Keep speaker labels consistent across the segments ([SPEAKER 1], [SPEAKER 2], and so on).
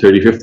[SPEAKER 1] 35th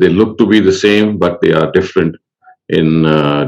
[SPEAKER 1] they look to be the same but they are different in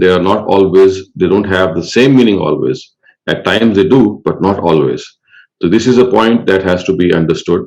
[SPEAKER 1] they are not always, they don't have the same meaning always. At times they do, but not always. So this is a point that has to be understood.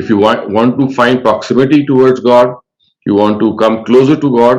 [SPEAKER 1] If you want to find proximity towards God, you want to come closer to God,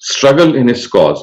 [SPEAKER 1] struggle in His cause,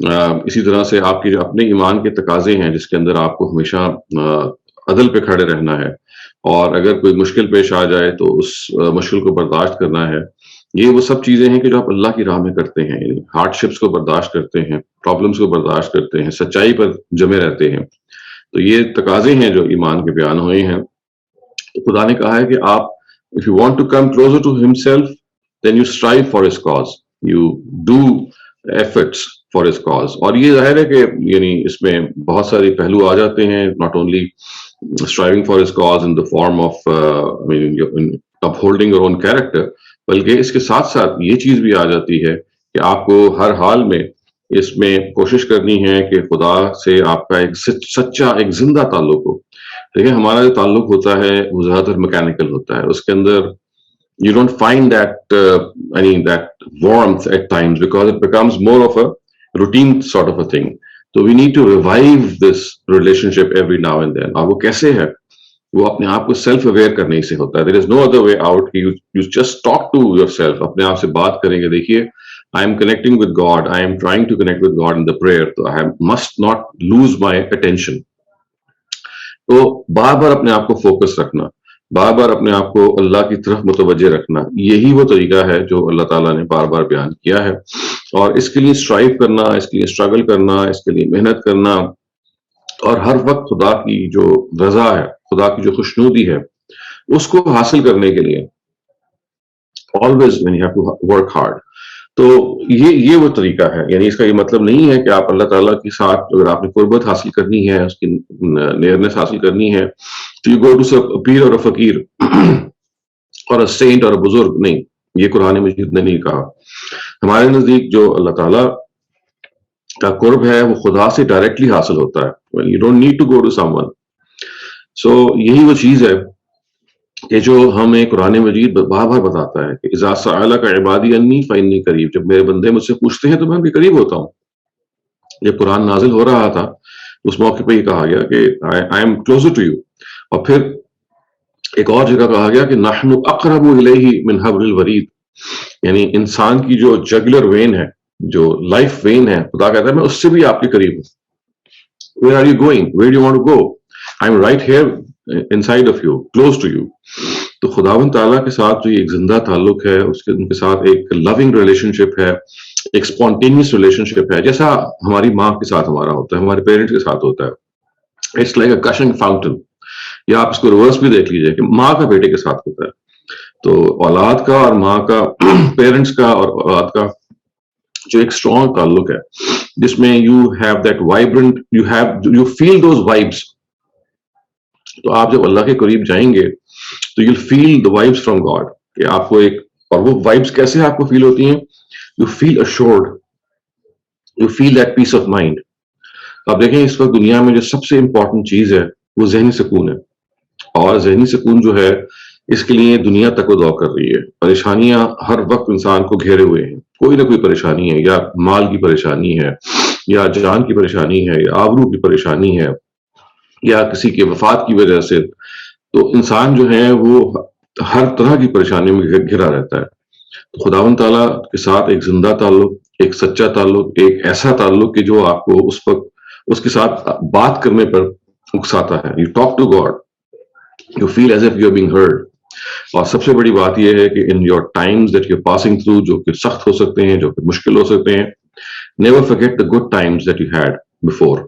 [SPEAKER 1] اسی طرح سے آپ کے جو اپنے ایمان کے تقاضے ہیں جس کے اندر آپ کو ہمیشہ عدل پہ کھڑے رہنا ہے، اور اگر کوئی مشکل پیش آ جائے تو اس مشکل کو برداشت کرنا ہے. یہ وہ سب چیزیں ہیں کہ جو آپ اللہ کی راہ میں کرتے ہیں، یعنی ہارڈ شپس کو برداشت کرتے ہیں، پرابلمس کو برداشت کرتے ہیں، سچائی پر جمے رہتے ہیں. تو یہ تقاضے ہیں جو ایمان کے بیان ہوئے ہیں. تو خدا نے کہا ہے کہ آپ if you want to come closer to himself then you strive for his cause, you do efforts for his cause. اور یہ ظاہر ہے کہ یعنی اس میں بہت سارے پہلو آ جاتے ہیں، not only striving for his cause in the form of upholding your own character، بلکہ اس کے ساتھ ساتھ یہ چیز بھی آ جاتی ہے کہ آپ کو ہر حال میں اس میں کوشش کرنی ہے کہ خدا سے آپ کا ایک سچا ایک زندہ تعلق ہو. دیکھیں ہمارا جو تعلق ہوتا ہے وہ زیادہ تر میکینیکل ہوتا ہے، اس کے اندر you don't find that warmth at times because it becomes more of a routine sort of a thing. So we need to revive this relationship every now and then. اور وہ کیسے ہے؟ وہ اپنے آپ کو سیلف اویئر کرنے سے ہوتا ہے. There is no other way out. You just talk to yourself. اپنے آپ سے بات کریں گے. دیکھیے I am connecting with God. I am trying to connect with God in the prayer. So I must not lose my attention. تو بار بار اپنے آپ کو فوکس رکھنا، بار بار اپنے آپ کو اللہ کی طرف متوجہ رکھنا، یہی وہ طریقہ ہے جو اللہ تعالیٰ نے بار بار بیان کیا ہے. اور اس کے لیے اسٹرائیو کرنا، اس کے لیے اسٹرگل کرنا، اس کے لیے محنت کرنا، اور ہر وقت خدا کی جو رضا ہے، خدا کی جو خوشنودی ہے، اس کو حاصل کرنے کے لیے always when you have to work hard. تو یہ وہ طریقہ ہے. یعنی اس کا یہ مطلب نہیں ہے کہ آپ اللہ تعالیٰ کے ساتھ اگر آپ نے قربت حاصل کرنی ہے، اس کی نیئرنس حاصل کرنی ہے تو you go to a پیر اور فقیر اور سینٹ اور بزرگ. نہیں، یہ قرآن مجید نے نہیں کہا. ہمارے نزدیک جو اللہ تعالیٰ کا قرب ہے وہ خدا سے ڈائریکٹلی حاصل ہوتا ہے. You don't need to go to someone. So یہی وہ چیز ہے کہ جو ہمیں قرآن مجید بار بار بتاتا ہے کہ اذا سألک عبادی انی فانی قریب. جب میرے بندے مجھ سے پوچھتے ہیں تو میں ان کے قریب ہوتا ہوں. جب قرآن نازل ہو رہا تھا اس موقع پہ یہ کہا گیا کہ I am closer to you. اور پھر ایک اور جگہ کہا گیا کہ نحن اقرب الیہ من حبل الورید. یعنی انسان کی جو جگلر وین ہے، جو لائف وین ہے، خدا کہتا ہے میں اس سے بھی آپ کے قریب ہوں. Where are you going? Where do you want to go? I'm right here inside of you, close to you. تو خداوند تعالیٰ کے ساتھ جو ایک زندہ تعلق ہے، ان کے ساتھ ایک لونگ ریلیشن شپ ہے، ایک اسپونٹینیس ریلیشن شپ ہے، جیسا ہماری ماں کے ساتھ ہمارا ہوتا ہے، ہمارے پیرنٹس کے ساتھ ہوتا ہے. It's like a gushing fountain. یا آپ اس کو ریورس بھی دیکھ لیجئے کہ ماں کا بیٹے کے ساتھ ہوتا ہے. تو اولاد کا اور ماں کا، پیرنٹس کا اور اولاد کا جو ایک اسٹرانگ تعلق ہے جس میں you have that vibrant, you feel those vibes. تو آپ جب اللہ کے قریب جائیں گے تو you feel the vibes from God, کہ آپ کو ایک، اور وہ وائبس کیسے آپ کو فیل ہوتی ہیں؟ You feel assured, you feel that peace of mind. آپ دیکھیں اس وقت دنیا میں جو سب سے امپورٹنٹ چیز ہے وہ ذہنی سکون ہے. اور ذہنی سکون جو ہے اس کے لیے دنیا تک و دو کر رہی ہے. پریشانیاں ہر وقت انسان کو گھیرے ہوئے ہیں، کوئی نہ کوئی پریشانی ہے، یا مال کی پریشانی ہے، یا جان کی پریشانی ہے، یا آبرو کی پریشانی ہے، یا کسی کے وفات کی وجہ سے. تو انسان جو ہے وہ ہر طرح کی پریشانیوں میں گھرا رہتا ہے. تو خداوند تعالیٰ کے ساتھ ایک زندہ تعلق، ایک سچا تعلق، ایک ایسا تعلق کہ جو آپ کو اس وقت اس کے ساتھ بات کرنے پر اکساتا ہے. You talk to God, you feel as if you are being heard. اور سب سے بڑی بات یہ ہے کہ in your times that you are passing through, جو کہ سخت ہو سکتے ہیں، جو کہ مشکل ہو سکتے ہیں، never forget the good times that you had before.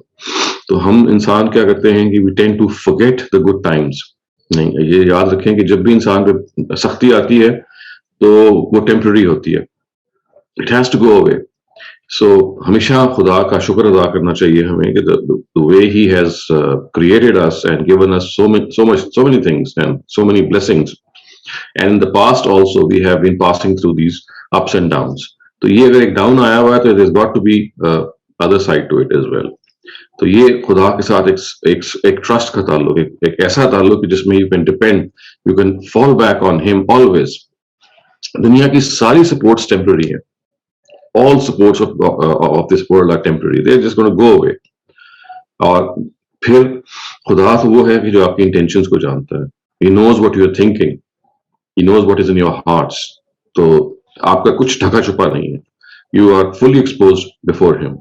[SPEAKER 1] تو ہم انسان کیا کرتے ہیں کہ we tend to forget the good times. نہیں، یہ یاد رکھیں کہ جب بھی انسان پہ سختی آتی ہے تو وہ ٹیمپرری ہوتی ہے. اٹ ہیز ٹو گو اوے. سو ہمیشہ خدا کا شکر ادا کرنا چاہیے ہمیں کہ the way he has created us and given us so many things and so many blessings, and in the past also we have been passing through these ups and downs. تو یہ اگر ایک ڈاؤن آیا ہوا ہے تو there's got to be other side to it as well. تو یہ خدا کے ساتھ ایک ٹرسٹ کا تعلق، ایک ایسا تعلق جس میں you can depend, you can fall back on him always. دنیا کی ساری سپورٹس ٹیمپرری ہیں. All supports of this world are temporary. They're just going to go away. اور پھر خدا تو وہ ہے کہ جو آپ کی انٹینشنز کو جانتا ہے. He knows what you're thinking. He knows what is in your hearts. تو آپ کا کچھ ڈھکا چھپا نہیں ہے. You are fully exposed before him.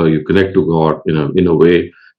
[SPEAKER 1] you connect to God in a way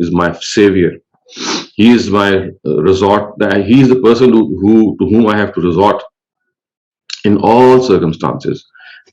[SPEAKER 1] is my savior, he is my resort, he is the person to whom I have to resort in all circumstances.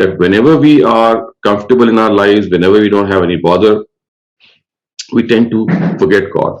[SPEAKER 1] that whenever we are comfortable in our lives, whenever we don't have any bother, we tend to forget God.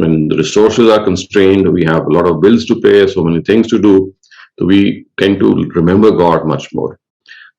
[SPEAKER 1] when the resources are constrained, we have a lot of bills to pay, so many things to do, so we tend to remember God much more.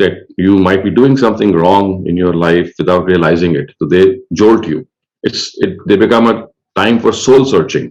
[SPEAKER 1] that you might be doing something wrong in your life without realizing it. So they jolt you. They become a time for soul searching.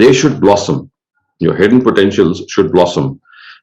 [SPEAKER 1] they should blossom. Your hidden potentials should blossom.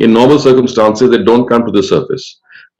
[SPEAKER 1] In normal circumstances, they don't come to the surface.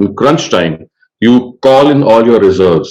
[SPEAKER 1] in crunch time, you call in all your reserves.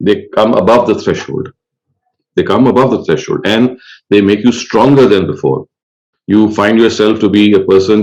[SPEAKER 1] they come above the threshold. They come above the threshold and they make you stronger than before. You find yourself to be a person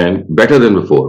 [SPEAKER 1] and better than before.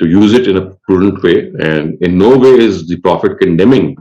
[SPEAKER 1] To use it in a prudent way, and in no way is the Prophet condemning.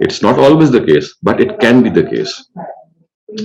[SPEAKER 1] It's not always the case, but it can be the case.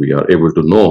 [SPEAKER 1] we are able to know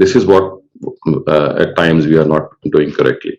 [SPEAKER 1] this is what at times we are not doing correctly.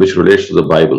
[SPEAKER 1] which relates to the Bible.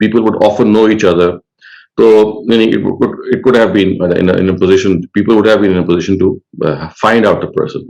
[SPEAKER 1] people would often know each other. So it could have been in a position, people would have been in a position to find out a person.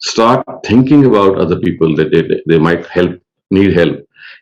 [SPEAKER 1] start thinking about other people that they might help, need help।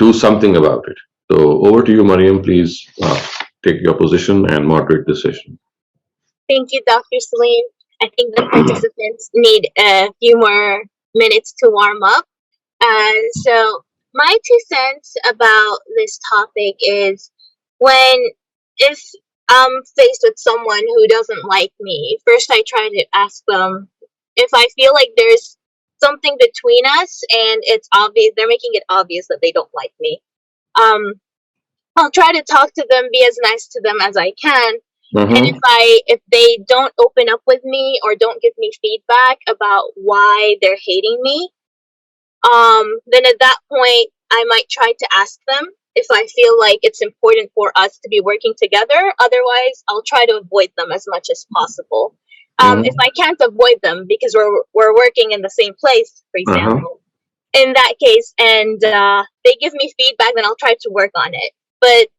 [SPEAKER 1] do something about it. So over to you, Mariam, please take your position and moderate the session.
[SPEAKER 2] Thank you, Dr. Saleem. I think the participants need a few more minutes to warm up. So my 2 cents about this topic is if I'm faced with someone who doesn't like me, first I try to ask them if I feel like there's something between us and it's obvious, they're making it obvious that they don't like me. I'll try to talk to them, be as nice to them as I can. And if they don't open up with me or don't give me feedback about why they're hating me, then at that point I might try to ask them if I feel like it's important for us to be working together. Otherwise, I'll try to avoid them as much as possible. If I can't avoid them because we're working in the same place, for example, in that case, and they give me feedback, then I'll try to work on it. But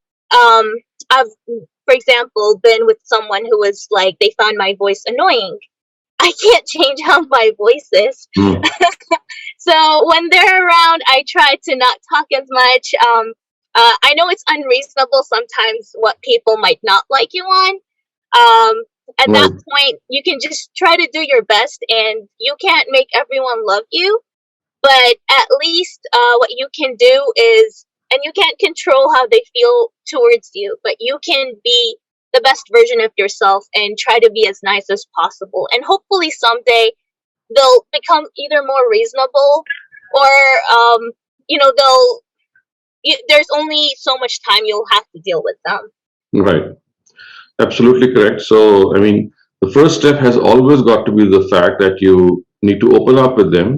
[SPEAKER 2] I've, for example, been with someone who was like, they found my voice annoying. I can't change how my voice is. So when they're around, I try to not talk as much. I know it's unreasonable sometimes what people might not like you on. At that point, you can just try to do your best, and you can't make everyone love you, but at least what you can do is, and you can't control how they feel towards you, but you can be the best version of yourself and try to be as nice as possible. And hopefully someday they'll become either more reasonable or, there's only so much time you'll have to deal with them.
[SPEAKER 1] Right. Absolutely correct. So, I mean, the first step has always got to be the fact that you need to open up with them,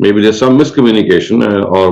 [SPEAKER 1] maybe there's some miscommunication or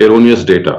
[SPEAKER 1] erroneous data.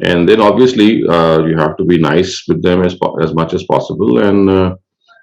[SPEAKER 1] And then obviously you have to be nice with them as much as possible. And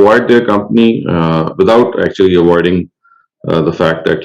[SPEAKER 1] avoid their company without actually avoiding the fact that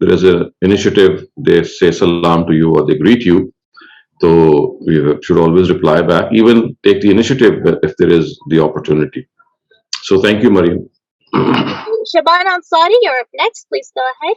[SPEAKER 1] there is an initiative, they say salam to you or they greet you, so you should always reply back, even take the initiative if there is the opportunity. So thank you, Mariam.
[SPEAKER 2] Shaban Ansari, you're up next. Please go ahead.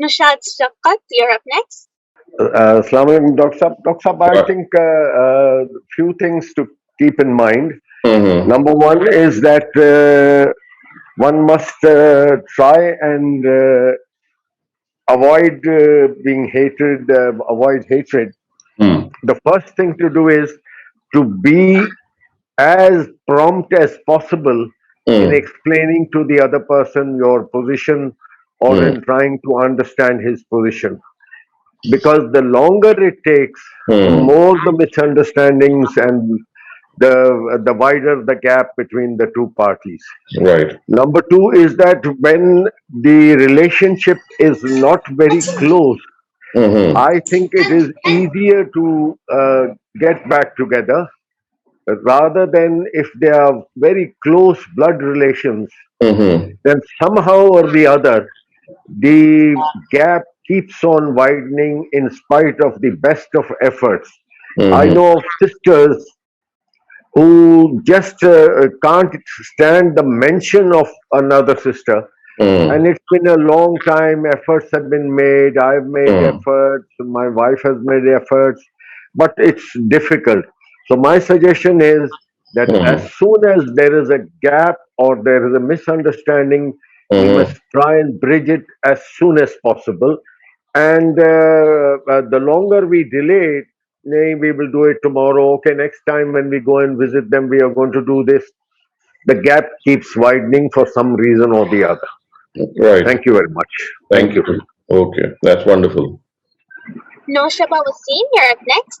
[SPEAKER 2] Nashad Shafqat, you're up next.
[SPEAKER 3] Assalamu alaikum, Dr. Sahab. I think few things to keep in mind. Number one is that one must try and avoid being hated, avoid hatred. The first thing to do is to be as prompt as possible in explaining to the other person your position, or in trying to understand his position. Because the longer it takes, the more the misunderstandings and the wider the gap between the two parties.
[SPEAKER 1] Right.
[SPEAKER 3] Number two is that when the relationship is not very close, I think it is easier to get back together rather than if they are very close blood relations. Then somehow or the other, the gap keeps on widening in spite of the best of efforts. I know of sisters who just can't stand the mention of another sister, and it's been a long time. Efforts have been made, I've made efforts, my wife has made efforts, but it's difficult. So my suggestion is that as soon as there is a gap or there is a misunderstanding, we must try and bridge it as soon as possible. And the longer we delay it, we will do it tomorrow. Okay, next time when we go and visit them, we are going to do this. The gap keeps widening for some reason or the other.
[SPEAKER 1] Right.
[SPEAKER 3] Thank you very much.
[SPEAKER 1] Thank you. Okay, that's wonderful.
[SPEAKER 2] Noshaba Wasim, you're up next.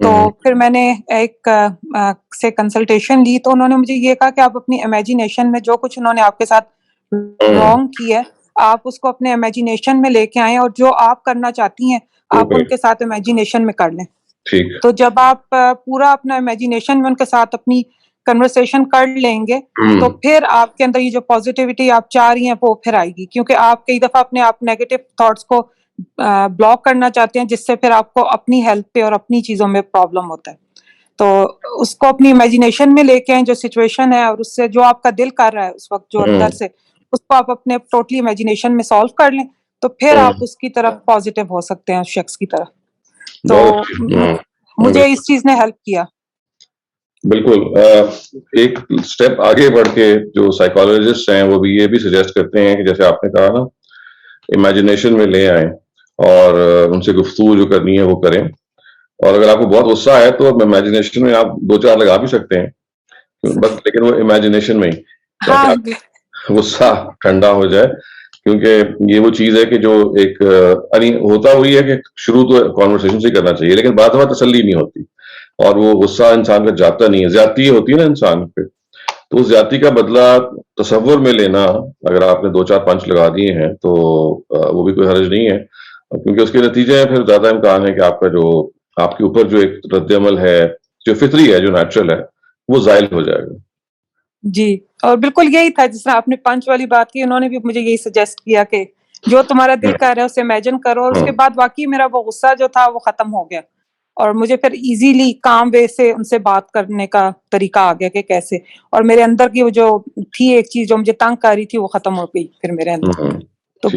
[SPEAKER 4] تو پھر میں نے ایک سے consultation لی تو انہوں نے مجھے یہ کہا کہ آپ اپنی امیجینیشن میں جو کچھ انہوں نے آپ کے ساتھ رانگ کیا ہے آپ اس کو اپنے امیجینیشن میں لے کے آئیں اور جو آپ کرنا چاہتی ہیں آپ ان کے ساتھ امیجینیشن میں کر لیں. تو جب آپ پورا اپنا امیجینیشن میں ان کے ساتھ اپنی کنورسیشن کر لیں گے تو پھر آپ کے اندر یہ جو پازیٹیوٹی آپ چاہ رہی ہیں وہ پھر آئے گی, کیونکہ آپ کئی دفعہ اپنے آپ نیگیٹو تھاٹس کو بلاک کرنا چاہتے ہیں جس سے پھر آپ کو اپنی ہیلتھ پہ اور اپنی چیزوں میں پرابلم ہوتا ہے. تو اس کو اپنی امیجینیشن میں لے کے آئیں جو سچویشن ہے اور اس سے جو آپ کا دل کر رہا ہے اس وقت جو اندر سے اس کو آپ اپنے ٹوٹلی امیجینیشن میں سالو کر لیں تو پھر آپ اس کی طرف پازیٹیو ہو سکتے ہیں اس شخص کی طرف. تو مجھے اس چیز نے ہیلپ کیا.
[SPEAKER 1] بالکل. ایک سٹیپ آگے بڑھ کے جو سائیکالوجسٹ ہیں وہ بھی یہ بھی سجیسٹ کرتے ہیں کہ جیسے آپ نے کہا نا امیجینیشن میں لے آئیں اور ان سے گفتگو جو کرنی ہے وہ کریں, اور اگر آپ کو بہت غصہ ہے تو امیجینیشن میں آپ 2-4 لگا بھی سکتے ہیں بس, لیکن وہ امیجینیشن میں ہی غصہ ٹھنڈا ہو جائے, کیونکہ یہ وہ چیز ہے کہ جو ایک ہوتا وہی ہے کہ شروع تو کانورسیشن سے کرنا چاہیے لیکن بعد میں تسلی نہیں ہوتی اور وہ غصہ انسان کا جاتا نہیں ہے. زیادتی ہوتی ہے نا انسان پہ, تو اس زیادتی کا بدلہ تصور میں لینا اگر آپ نے 2-4 پنچ لگا دیے ہیں تو وہ بھی کوئی حرج نہیں ہے, کیونکہ اس کے نتیجے پھر زیادہ امکان ہے کہ آپ کا جو آپ کے اوپر جو ایک رد عمل ہے جو فطری ہے جو نیچرل ہے وہ زائل ہو جائے گا.
[SPEAKER 4] جی, اور بالکل یہی تھا جس طرح آپ نے پنچ والی بات کی, انہوں نے بھی مجھے یہی سجیسٹ کیا کہ جو تمہارا دل کر رہا ہے اسے امیجن کرو, اور اس کے بعد واقعی میرا وہ غصہ جو تھا وہ ختم ہو گیا اور مجھے پھر ایزیلی کام وے سے ان سے بات کرنے کا طریقہ آ گیا کہ کیسے, اور میرے اندر کی وہ جو تھی ایک چیز جو مجھے تنگ کر رہی تھی وہ ختم ہو گئی پھر میرے اندر. تو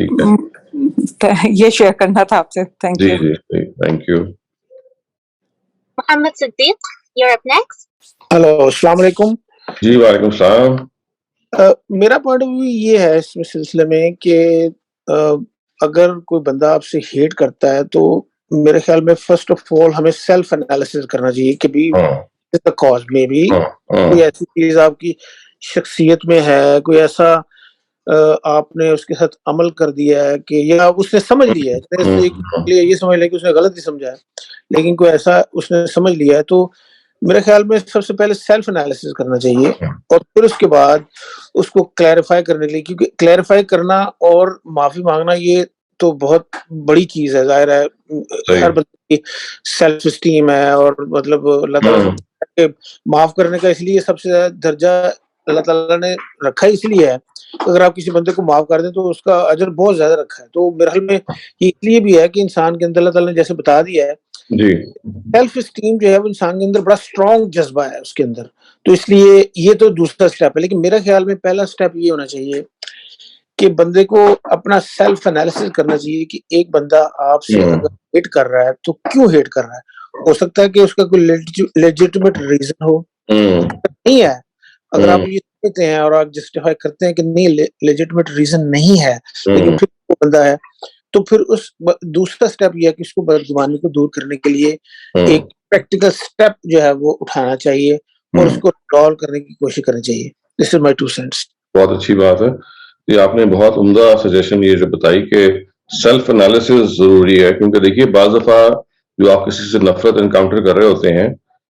[SPEAKER 4] یہ شیئر کرنا تھا آپ سے. Thank you.
[SPEAKER 1] جی thank you.
[SPEAKER 2] Muhammad Siddiq, you're up next.
[SPEAKER 5] Hello, السلام علیکم.
[SPEAKER 1] جی وعلیکم السلام.
[SPEAKER 5] میرا پوائنٹ آف ویو یہ ہے اس سلسلے میں کہ اگر کوئی بندہ آپ سے ہیٹ کرتا ہے تو میرے خیال میں فرسٹ آف آل ہمیں سیلف انالیسس کرنا چاہیے کہ بھی کاز میں بھی کوئی ایسی چیز آپ کی شخصیت میں ہے, کوئی ایسا آپ نے اس کے ساتھ عمل کر دیا ہے کہ یا اس نے سمجھ لیا ہے, یہ سمجھ لیں کہ اس نے غلط ہی سمجھا ہے لیکن کوئی ایسا اس نے سمجھ لیا ہے, تو میرے خیال میں سب سے پہلے سیلف انالیسس کرنا چاہیے اور پھر اس کے بعد اس کو کلیریفائی کرنے کے لیے, کیونکہ کلیریفائی کرنا اور معافی مانگنا یہ تو بہت بڑی چیز ہے. ظاہر ہے ہر بندے کی سیلف اسٹیم ہے اور مطلب اللہ تعالیٰ سے معاف کرنے کا اس لیے سب سے زیادہ درجہ اللہ تعالیٰ نے رکھا اس لیے ہے, اگر آپ کسی بندے کو معاف کر دیں تو اس کا اجر بہت زیادہ رکھا ہے. تو میرے خیال میں یہ اس لیے بھی ہے کہ انسان کے اندر اللہ تعالیٰ نے جیسے بتا دیا ہے سیلف اسٹیم جو ہے وہ انسان کے اندر بڑا اسٹرانگ جذبہ ہے اس کے اندر, تو اس لیے یہ تو دوسرا اسٹیپ ہے. لیکن میرے خیال میں پہلا اسٹیپ یہ ہونا چاہیے کہ بندے کو اپنا سیلف انالیسس کرنا چاہیے کہ ایک بندہ آپ سے اگر ہیٹ کر رہا ہے تو کیوں ہیٹ کر رہا ہے. ہو سکتا ہے کہ اس کا کوئی لیجیٹمیٹ ریزن ہو, نہیں ہے. اگر آپ یہ سمجھتے ہیں اور آپ جسٹیفائی کرتے ہیں کہ نہیں لیجیٹمیٹ ریزن نہیں ہے لیکن پھر وہ بندہ ہے, تو پھر اس دوسرا اسٹیپ یہ ہے کہ اس کو بدگمانی کو دور کرنے کے لیے ایک پریکٹیکل اسٹیپ جو ہے وہ اٹھانا چاہیے اور اس کو ریزالو کرنے کی کوشش کرنی چاہیے. دس از مائی 2 cents.
[SPEAKER 1] بہت اچھی بات ہے, یہ آپ نے بہت عمدہ سجیشن یہ جو بتائی کہ سیلف انالیسس ضروری ہے, کیونکہ دیکھیے بعض دفعہ جو آپ کسی سے نفرت انکاؤنٹر کر رہے ہوتے ہیں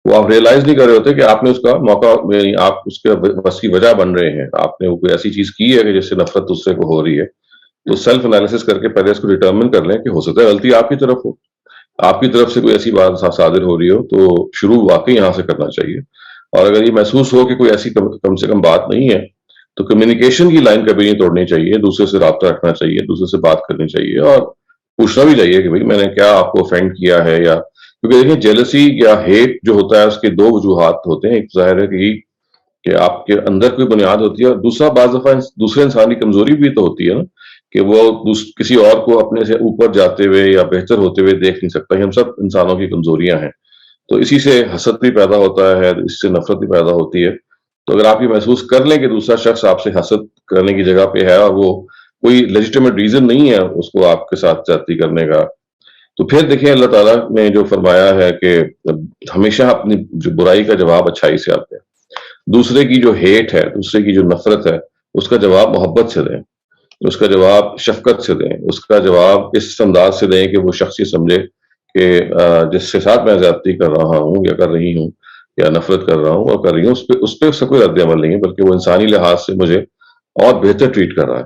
[SPEAKER 1] وہ آپ ریئلائز نہیں کر رہے ہوتے کہ آپ نے اس کا موقع, آپ اس کے بس کی وجہ بن رہے ہیں, آپ نے وہ کوئی ایسی چیز کی ہے کہ جس سے نفرت دوسرے کو ہو رہی ہے. تو سیلف انالیسس کر کے پہلے اس کو ڈیٹرمن کر لیں کہ ہو سکتا ہے غلطی آپ کی طرف ہو, آپ کی طرف سے کوئی ایسی بات صادر ہو رہی ہو, تو شروع واقعی یہاں سے کرنا چاہیے. اور اگر یہ محسوس ہو کہ کوئی ایسی کم سے کم بات نہیں ہے تو کمیونیکیشن کی لائن کبھی نہیں توڑنی چاہیے, دوسرے سے رابطہ رکھنا چاہیے, دوسرے سے بات کرنی چاہیے اور پوچھنا بھی چاہیے کہ بھائی میں نے کیا آپ کو افینڈ کیا ہے. یا کیونکہ دیکھیں جیلسی یا ہیٹ جو ہوتا ہے اس کے 2 وجوہات ہوتے ہیں. ایک ظاہر ہے کہ آپ کے اندر کوئی بنیاد ہوتی ہے, اور دوسرا بعض دفعہ دوسرے انسان کی کمزوری بھی تو ہوتی ہے نا کہ وہ کسی اور کو اپنے سے اوپر جاتے ہوئے یا بہتر ہوتے ہوئے دیکھ نہیں سکتا. ہم سب انسانوں کی کمزوریاں ہیں, تو اسی سے حسد بھی پیدا ہوتا ہے, اس سے نفرت بھی پیدا ہوتی ہے. تو اگر آپ یہ محسوس کر لیں کہ دوسرا شخص آپ سے حسد کرنے کی جگہ پہ ہے اور وہ کوئی لیجیٹمیٹ ریزن نہیں ہے اس کو آپ کے ساتھ زیادتی کرنے کا, تو پھر دیکھیں اللہ تعالیٰ نے جو فرمایا ہے کہ ہمیشہ اپنی جو برائی کا جواب اچھائی سے آتے ہیں. دوسرے کی جو ہیٹ ہے, دوسرے کی جو نفرت ہے, اس کا جواب محبت سے دیں, اس کا جواب شفقت سے دیں, اس کا جواب اس انداز سے دیں کہ وہ شخص یہ سمجھے کہ جس کے ساتھ میں زیادتی کر رہا ہوں یا کر رہی ہوں یا نفرت کر رہا ہوں اور کر رہی ہوں اس پہ اس کا کوئی رد عمل نہیں ہے، بلکہ وہ انسانی لحاظ سے مجھے اور بہتر ٹریٹ کر رہا ہے.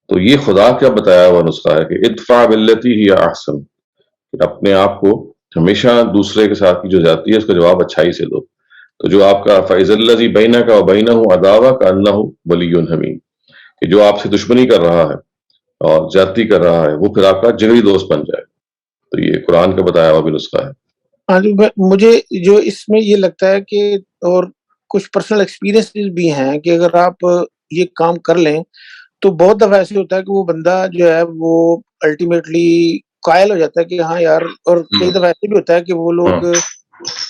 [SPEAKER 1] تو یہ خدا کا بتایا ہوا نسخہ ہے کہ ادفع باللتی ہی احسن، کہ اپنے آپ کو ہمیشہ دوسرے کے ساتھ کی جو زیادتی ہے اس کا جواب اچھائی سے دو. تو جو آپ کا فیض الذی بینک و بینہ عداوہ کانہ ولی حمیم، کہ جو آپ سے دشمنی کر رہا ہے اور زیادتی کر رہا ہے وہ پھر آپ کا جگری دوست بن جائے. تو یہ قرآن کا بتایا ہوا بھی نسخہ ہے.
[SPEAKER 5] ہاں جی، مجھے جو اس میں یہ لگتا ہے کہ اور کچھ پرسنل ایکسپیرینس بھی ہیں کہ اگر آپ یہ کام کر لیں تو بہت دفعہ ایسے ہوتا ہے کہ وہ بندہ جو ہے وہ الٹیمیٹلی قائل ہو جاتا ہے کہ ہاں یار، اور کئی دفعہ ایسے بھی ہوتا ہے کہ وہ لوگ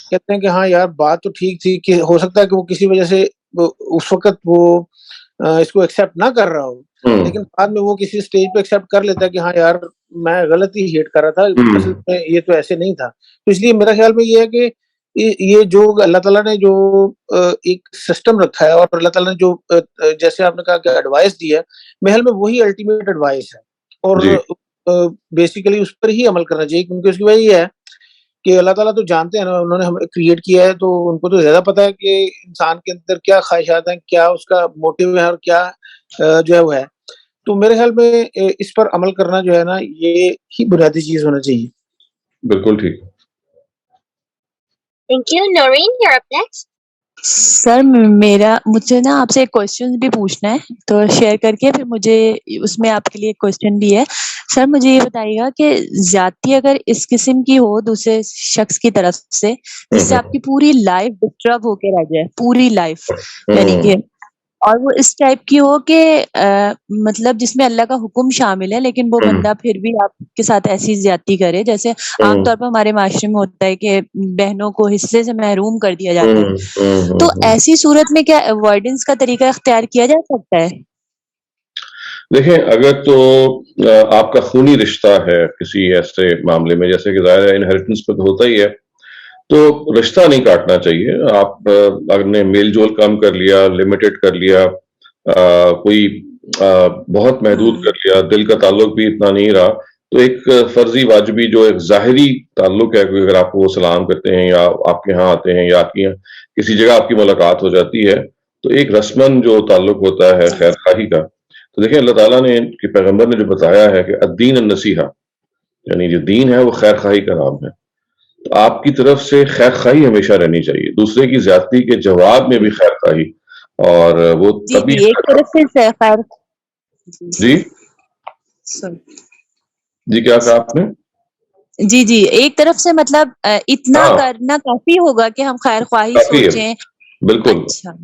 [SPEAKER 5] کہتے ہیں کہ ہاں یار بات تو ٹھیک تھی، کہ ہو سکتا ہے کہ وہ کسی وجہ سے اس وقت وہ اس کو ایکسیپٹ نہ کر رہا ہو، لیکن بعد میں وہ کسی سٹیج پہ ایکسیپٹ کر لیتا ہے کہ ہاں یار میں غلط ہی ہیٹ کر رہا تھا، اصل میں یہ تو ایسے نہیں تھا. تو اس لیے میرا خیال میں یہ ہے کہ یہ جو اللہ تعالیٰ نے جو ایک سسٹم رکھا ہے اور اللہ تعالیٰ نے جو جیسے آپ نے کہا کہ ایڈوائس دی ہے، محل میں وہی الٹیمیٹ ایڈوائس ہے اور بیسیکلی اس پر ہی عمل کرنا چاہیے، کیونکہ اس کی وجہ یہ ہے کہ اللہ تعالیٰ تو جانتے ہیں نا، انہوں نے ہمیں کریٹ کیا ہے تو ان کو تو زیادہ پتا ہے کہ انسان کے اندر کیا خواہشات ہیں، کیا اس کا موٹیو ہے اور کیا جو ہے وہ ہے. تو میرے خیال میں اس پر عمل کرنا جو ہے نا یہ ہی بنیادی چیز ہونا چاہیے.
[SPEAKER 1] بالکل ٹھیک.
[SPEAKER 2] Thank you. Noreen, you're up next.
[SPEAKER 6] سر مجھے نا آپ سے ایک کوشچن بھی پوچھنا ہے تو شیئر کر کے پھر مجھے اس میں آپ کے لیے ایک کوشچن بھی ہے. سر مجھے یہ بتائیے گا کہ زیادتی اگر اس قسم کی ہو دوسرے شخص کی طرف سے جس سے آپ کی پوری لائف ڈسٹرب ہو کے رہ جائے، پوری لائف، یعنی کہ اور وہ اس ٹائپ کی ہو کہ مطلب جس میں اللہ کا حکم شامل ہے لیکن وہ بندہ پھر بھی آپ کے ساتھ ایسی زیادتی کرے، جیسے عام طور پر ہمارے معاشرے میں ہوتا ہے کہ بہنوں کو حصے سے محروم کر دیا جاتا ہے، تو ایسی صورت میں کیا اوائڈنس کا طریقہ اختیار کیا جا سکتا ہے؟
[SPEAKER 1] دیکھیں، اگر تو آپ کا خونی رشتہ ہے کسی ایسے معاملے میں، جیسے کہ ظاہر ہے انہیریٹنس پہ تو ہوتا ہی ہے، تو رشتہ نہیں کاٹنا چاہیے. آپ اگر نے میل جول کم کر لیا، لمیٹڈ کر لیا، کوئی بہت محدود کر لیا، دل کا تعلق بھی اتنا نہیں رہا، تو ایک فرضی واجبی جو ایک ظاہری تعلق ہے، اگر آپ کو وہ سلام کرتے ہیں یا آپ کے ہاں آتے ہیں یا آپ کی کسی جگہ آپ کی ملاقات ہو جاتی ہے، تو ایک رسمن جو تعلق ہوتا ہے خیر خواہی کا. تو دیکھیں اللہ تعالیٰ نے کہ پیغمبر نے جو بتایا ہے کہ الدین النصیحہ، یعنی جو دین ہے وہ خیر خواہی کا نام ہے. تو آپ کی طرف سے خیر خواہی ہمیشہ رہنی چاہیے، دوسرے کی زیادتی کے جواب میں بھی خیر خواہی، اور وہ تبھی
[SPEAKER 6] ایک طرف سے خیر
[SPEAKER 1] جی کیا کہا آپ نے؟
[SPEAKER 6] جی ایک طرف سے مطلب اتنا کرنا کافی ہوگا کہ ہم خیر خواہی سوچیں.
[SPEAKER 1] بالکل.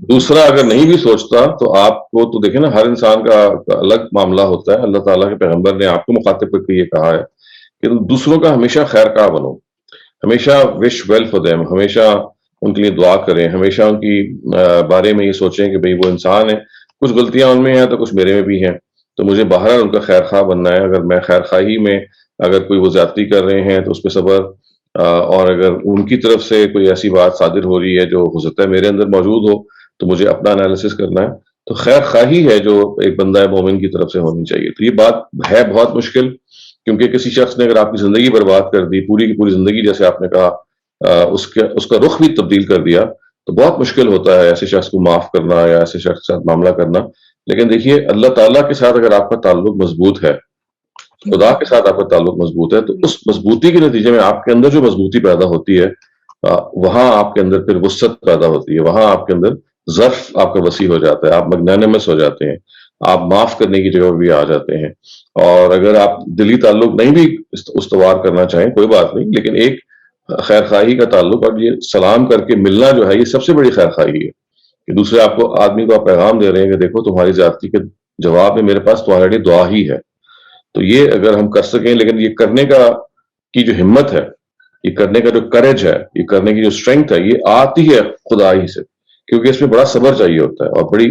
[SPEAKER 1] دوسرا اگر نہیں بھی سوچتا تو آپ کو تو دیکھیں نا، ہر انسان کا الگ معاملہ ہوتا ہے. اللہ تعالیٰ کے پیغمبر نے آپ کو مخاطب کر کے یہ کہا ہے کہ دوسروں کا ہمیشہ خیر خواہ بنو، ہمیشہ وش ویل فار دیم، ہمیشہ ان کے لیے دعا کریں، ہمیشہ ان کی بارے میں یہ سوچیں کہ بھئی وہ انسان ہے، کچھ غلطیاں ان میں ہیں تو کچھ میرے میں بھی ہیں، تو مجھے باہر ان کا خیر خواہ بننا ہے. اگر میں خیر خواہی میں اگر کوئی وہ زیادتی کر رہے ہیں تو اس پہ صبر، اور اگر ان کی طرف سے کوئی ایسی بات صادر ہو رہی ہے جو ہو سکتا ہے میرے اندر موجود ہو تو مجھے اپنا انالیسس کرنا ہے. تو خیر خواہی ہے جو ایک بندہ مومن کی طرف سے ہونی چاہیے. تو یہ بات ہے بہت مشکل، کیونکہ کسی شخص نے اگر آپ کی زندگی برباد کر دی، پوری کی پوری زندگی، جیسے آپ نے کہا اس کا رخ بھی تبدیل کر دیا، تو بہت مشکل ہوتا ہے ایسے شخص کو معاف کرنا یا ایسے شخص کے ساتھ معاملہ کرنا. لیکن دیکھیے، اللہ تعالیٰ کے ساتھ اگر آپ کا تعلق مضبوط ہے، خدا کے ساتھ آپ کا تعلق مضبوط ہے، تو اس مضبوطی کے نتیجے میں آپ کے اندر جو مضبوطی پیدا ہوتی ہے، وہاں آپ کے اندر پھر وسعت پیدا ہوتی ہے، وہاں آپ کے اندر ظرف آپ کا وسیع ہو جاتا ہے، آپ مگنانمس ہو جاتے ہیں، آپ معاف کرنے کی جگہ بھی آ جاتے ہیں. اور اگر آپ دلی تعلق نہیں بھی استوار کرنا چاہیں کوئی بات نہیں، لیکن ایک خیر خواہی کا تعلق، اور یہ سلام کر کے ملنا جو ہے، یہ سب سے بڑی خیر خواہی ہے کہ دوسرے آدمی کو آپ پیغام دے رہے ہیں کہ دیکھو تمہاری زیادتی کے جواب میں میرے پاس تمہارے لیے دعا ہی ہے. تو یہ اگر ہم کر سکیں، لیکن یہ کرنے کی جو ہمت ہے، یہ کرنے کا جو کریج ہے، یہ کرنے کی جو اسٹرینگتھ ہے، یہ آتی ہے خدا ہی سے، کیونکہ اس میں بڑا صبر چاہیے ہوتا ہے اور بڑی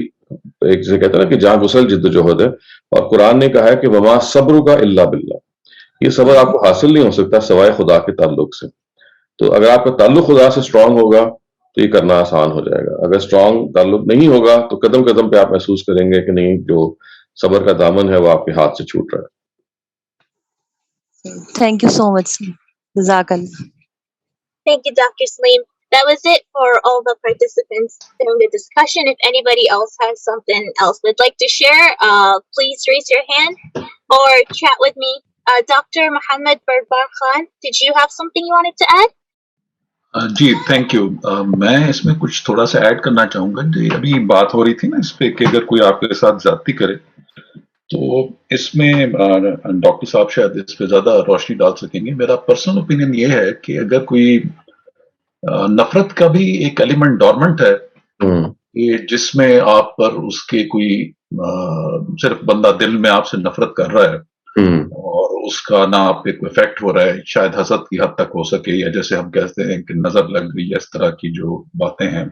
[SPEAKER 1] ایک جسے کہتے ہیں نا کہ جہاں غسل جدوجہد ہے. اور قرآن نے کہا ہے کہ وما صبرک الا باللہ، یہ صبر آپ کو حاصل نہیں ہو سکتا سوائے خدا کے تعلق سے. تو اگر آپ کا تعلق خدا سے اسٹرانگ ہوگا تو یہ کرنا آسان ہو جائے گا. اگر اسٹرانگ تعلق نہیں ہوگا تو قدم قدم پہ آپ محسوس کریں گے کہ نہیں، جو صبر کا دامن ہے وہ آپ کے ہاتھ سے چھوٹ رہا ہے.
[SPEAKER 6] تھینک یو سو مچ. جزاک اللہ.
[SPEAKER 2] Thank you, Dr. Saleem. That was it for all the participants during the discussion. If anybody else has something else they'd like to share, please raise your hand or chat with me. Dr. Muhammad Barbar Khan, did you have something you wanted to add?
[SPEAKER 7] جی thank you. میں اس میں کچھ تھوڑا سا add کرنا چاہوں گا. جی ابھی بات ہو رہی تھی نا اس پہ کہ اگر کوئی آپ کے ساتھ زیادتی کرے تو اس میں ڈاکٹر صاحب شاید اس پہ زیادہ روشنی ڈال سکیں گے. میرا پرسنل اوپینین یہ ہے کہ اگر کوئی نفرت کا بھی ایک ایلیمنٹ ڈورمنٹ ہے کہ جس میں آپ پر اس کے کوئی صرف بندہ دل میں آپ سے نفرت کر رہا ہے اور اس کا نہ آپ پہ کوئی افیکٹ ہو رہا ہے, شاید حسد کی حد تک ہو سکے یا جیسے ہم کہتے ہیں کہ نظر لگ گئی یا اس طرح کی جو باتیں ہیں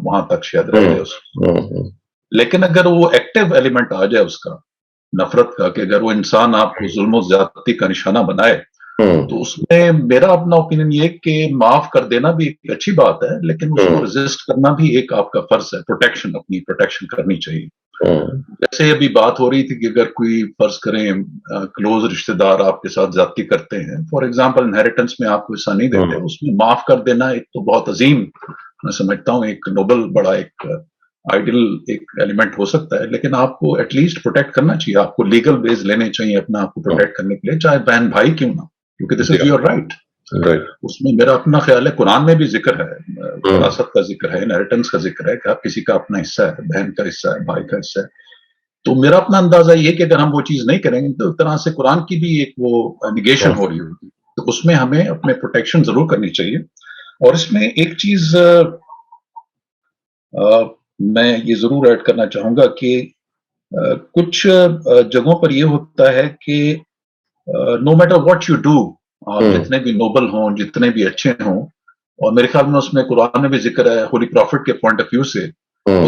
[SPEAKER 7] وہاں تک شاید رہ جائے اس. لیکن اگر وہ ایکٹیو ایلیمنٹ آ جائے اس کا نفرت کا, کہ اگر وہ انسان آپ کو ظلم و زیادتی کا نشانہ بنائے تو اس میں میرا اپنا اوپینین یہ کہ معاف کر دینا بھی ایک اچھی بات ہے, لیکن اس کو ریزسٹ کرنا بھی ایک آپ کا فرض ہے. پروٹیکشن, اپنی پروٹیکشن کرنی چاہیے. جیسے ابھی بات ہو رہی تھی کہ اگر کوئی فرض کریں کلوز رشتہ دار آپ کے ساتھ زیادتی کرتے ہیں, فار ایگزامپل انہیریٹنس میں آپ کو حصہ نہیں دیتے, اس میں معاف کر دینا ایک تو بہت عظیم میں سمجھتا ہوں ایک نوبل بڑا ایک آئیڈل ایک ایلیمنٹ ہو سکتا ہے. لیکن آپ کو ایٹ لیسٹ پروٹیکٹ کرنا چاہیے, آپ کو لیگل ویز لینے چاہیے اپنا آپ کو پروٹیکٹ کرنے کے لیے, چاہے بہن بھائی کیوں نہ, کیونکہ دس از یور رائٹ. اس میں میرا اپنا خیال ہے قرآن میں بھی ذکر ہے, وراثت کا ذکر ہے, انہیریٹنس کا ذکر ہے کہ آپ کسی کا اپنا حصہ ہے, بہن کا حصہ ہے, بھائی کا حصہ ہے. تو میرا اپنا اندازہ یہ کہ اگر ہم وہ چیز نہیں کریں گے تو ایک طرح سے قرآن کی بھی ایک وہ نگیشن ہو رہی ہوگی. تو اس میں ہمیں اپنے پروٹیکشن ضرور کرنی چاہیے. اور اس میں ایک چیز میں یہ ضرور ایڈ کرنا چاہوں گا کہ کچھ جگہوں پر یہ ہوتا ہے کہ نو میٹر واٹ یو ڈو, آپ جتنے بھی نوبل ہوں, جتنے بھی اچھے ہوں, اور میرے خیال میں اس میں قرآن میں بھی ذکر ہے ہولی پروفٹ کے پوائنٹ آف ویو سے,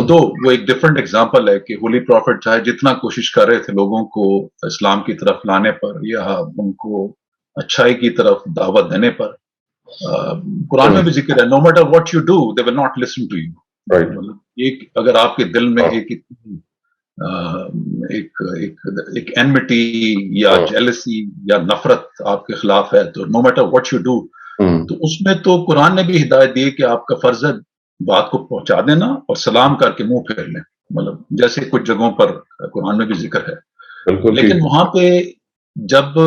[SPEAKER 7] دو وہ ایک ڈفرنٹ ایگزامپل ہے کہ ہولی پروفٹ چاہے جتنا کوشش کر رہے تھے لوگوں کو اسلام کی طرف لانے پر یا ان کو اچھائی کی طرف دعوت دینے پر, قرآن میں بھی ذکر ہے no matter what you do they will not listen to you. ایک اگر آپ کے دل میں ایک اینمٹی یا جیلسی یا نفرت آپ کے خلاف ہے تو نو میٹر واٹ یو ڈو, تو اس میں تو قرآن نے بھی ہدایت دی کہ آپ کا فرض ہے بات کو پہنچا دینا اور سلام کر کے منہ پھیر لیں, مطلب جیسے کچھ جگہوں پر قرآن میں بھی ذکر ہے. لیکن وہاں پہ جب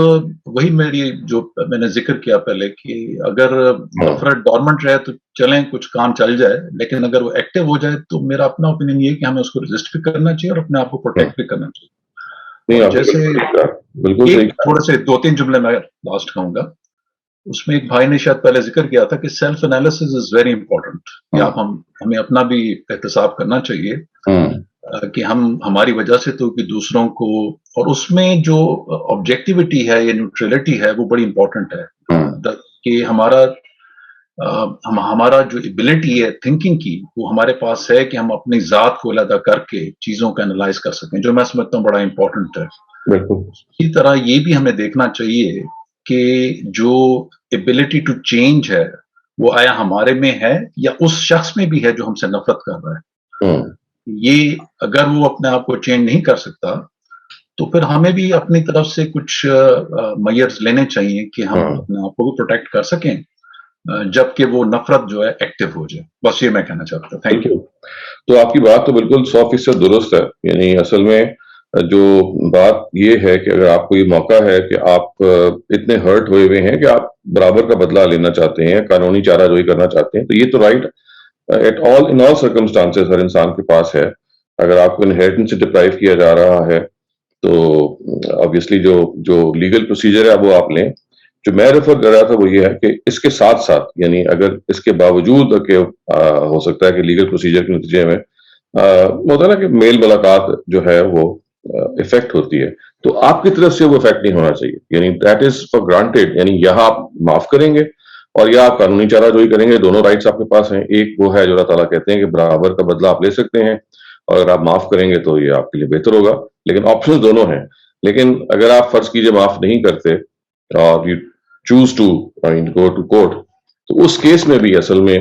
[SPEAKER 7] وہی میری جو میں نے ذکر کیا پہلے کہ اگر نفرت ڈورمنٹ رہے تو چلیں کچھ کام چل جائے, لیکن اگر وہ ایکٹیو ہو جائے تو میرا اپنا اوپینین یہ کہ ہمیں اس کو ریزسٹ بھی کرنا چاہیے اور اپنے آپ کو پروٹیکٹ بھی کرنا چاہیے. جیسے تھوڑے سے 2-3 جملے میں لاسٹ کہوں گا. اس میں ایک بھائی نے شاید پہلے ذکر کیا تھا کہ self analysis is very important, کہ ہمیں اپنا بھی احتساب کرنا چاہیے کہ ہماری وجہ سے تو کہ دوسروں کو, اور اس میں جو آبجیکٹیوٹی ہے یا نیوٹرلٹی ہے وہ بڑی امپورٹنٹ ہے کہ ہمارا جو ایبلٹی ہے تھنکنگ کی وہ ہمارے پاس ہے کہ ہم اپنی ذات کو علیحدہ کر کے چیزوں کو انالائز کر سکیں, جو میں سمجھتا ہوں بڑا امپورٹنٹ ہے. اسی طرح یہ بھی ہمیں دیکھنا چاہیے کہ جو ایبلٹی ٹو چینج ہے وہ آیا ہمارے میں ہے یا اس شخص میں بھی ہے جو ہم سے نفرت کر رہا ہے. یہ اگر وہ اپنے آپ کو چینج نہیں کر سکتا تو پھر ہمیں بھی اپنی طرف سے کچھ میئرز لینے چاہیے کہ ہم اپنے آپ کو بھی پروٹیکٹ کر سکیں جبکہ وہ نفرت جو ہے ایکٹیو ہو جائے. بس یہ میں کہنا چاہتا ہوں. Thank you.
[SPEAKER 1] تو آپ کی بات تو بالکل 100% درست ہے. یعنی اصل میں جو بات یہ ہے کہ اگر آپ کو یہ موقع ہے کہ آپ اتنے ہرٹ ہوئے ہوئے ہیں کہ آپ برابر کا بدلہ لینا چاہتے ہیں, قانونی چارہ جوئی کرنا چاہتے ہیں, تو یہ تو right at all in all circumstances ہر انسان کے پاس ہے. اگر آپ کو انہیریٹنس سے ڈپرائیو کیا جا رہا ہے تو آبویسلی جو لیگل پروسیجر ہے وہ آپ لیں. جو میں ریفر کر رہا تھا وہ یہ ہے کہ اس کے ساتھ ساتھ, یعنی اگر اس کے باوجود کہ ہو سکتا ہے کہ لیگل پروسیجر کے نتیجے میں ہوتا ہے نا کہ میل ملاقات جو ہے وہ افیکٹ ہوتی ہے, تو آپ کی طرف سے وہ افیکٹ نہیں ہونا چاہیے. یعنی دیٹ از فار گرانٹیڈ, یعنی یہاں آپ معاف کریں گے اور یا آپ قانونی چارہ جوئی کریں گے. دونوں رائٹس آپ کے پاس ہیں. ایک وہ ہے جو اللہ تعالیٰ کہتے ہیں کہ برابر کا بدلہ آپ لے سکتے ہیں, اور اگر آپ معاف کریں گے تو یہ آپ کے لیے بہتر ہوگا. لیکن آپشن دونوں ہیں. لیکن اگر آپ فرض کیجئے معاف نہیں کرتے اور you choose to go to court, تو اس کیس میں بھی اصل میں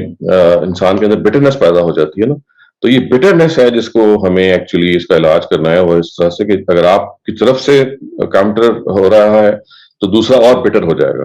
[SPEAKER 1] انسان کے اندر بٹرنس پیدا ہو جاتی ہے نا. تو یہ بٹرنس ہے جس کو ہمیں ایکچولی اس کا علاج کرنا ہے. وہ اس طرح سے کہ اگر آپ کی طرف سے کاؤنٹر ہو رہا ہے تو دوسرا اور بٹر ہو جائے گا.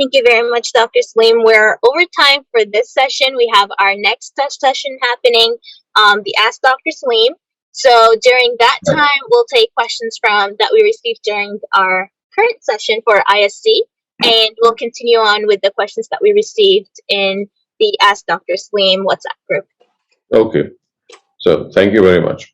[SPEAKER 2] Thank you very much, Dr. Saleem. We're over time for this session. We have our next session happening, the Ask Dr. Saleem. So during that time, we'll take questions that we received during our current session for ISC, and we'll continue on with the questions that we received in the Ask Dr. Saleem WhatsApp group.
[SPEAKER 1] Okay. So thank you very much.